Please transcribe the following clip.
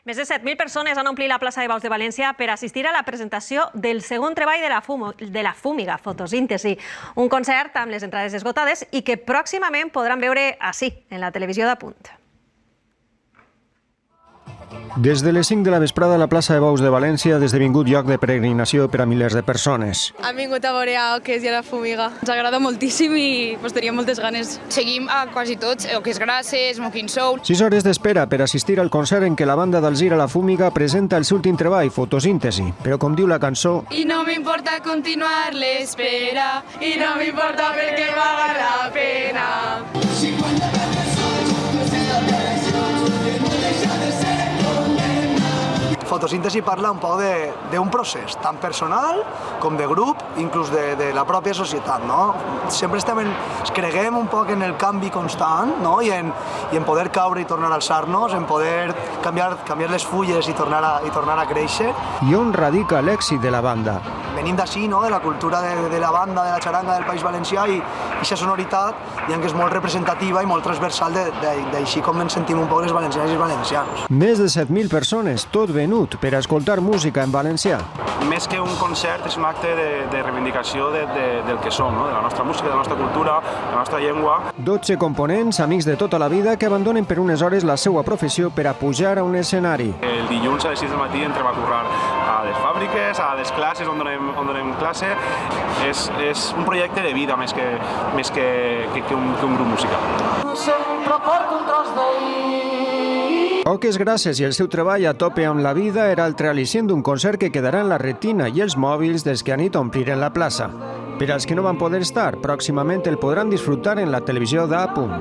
Més de 7.000 persones han omplert la plaça de Baus de València per assistir a la presentació del segon treball de la Fúmiga, Fotosíntesi, un concert amb les entrades esgotades i que pròximament podran veure ací, en la televisió d'Apunt. Des de les 5 de la vesprada, la plaça de Baus de València ha esdevingut lloc de peregrinació per a milers de persones. Hem vingut a veure Oques i a la Fúmiga. Ens agrada moltíssim i teníem moltes ganes. Seguim a quasi tots, Oques Grasses, Smoking Soul. 6 hores d'espera per assistir al concert en què la banda d'Alzira La Fúmiga presenta el seu últim treball, Fotosíntesi. Però com diu la cançó... I no m'importa continuar l'espera, i no m'importa perquè valga la pena. Fotosíntesi parla un poc d'un procés, tant personal com de grup, inclús de la pròpia societat, no? Sempre creguem un poc en el canvi constant, no? I en poder caure i tornar a alçar-nos, en poder canviar les fulles i tornar a créixer. I on radica l'èxit de la banda? Venim d'ací, no? De la cultura de la banda, de la xaranga del País Valencià, i aquesta sonoritat, diguem que és molt representativa i molt transversal d'així com ens sentim un poc les valencianes i els valencians. Més de 7.000 persones, tot venut per a escoltar música en valencià. Més que un concert, és un acte de reivindicació del que som, no? De la nostra música, de la nostra cultura, de la nostra llengua. 12 components, amics de tota la vida, que abandonen per unes hores la seva professió per a pujar a un escenari. El dilluns a les 6 del matí entrem a currar a les fàbriques, a les classes on donem classe. És un projecte de vida més que un grup musical. Sempre porto un tros d'ahir. Oques Grasses i el seu treball a tope amb la vida era altre al·licient d'un concert que quedarà en la retina i els mòbils dels que anit a ompliren la plaça. Per als que no van poder estar, pròximament el podran disfrutar en la televisió d'Apunt.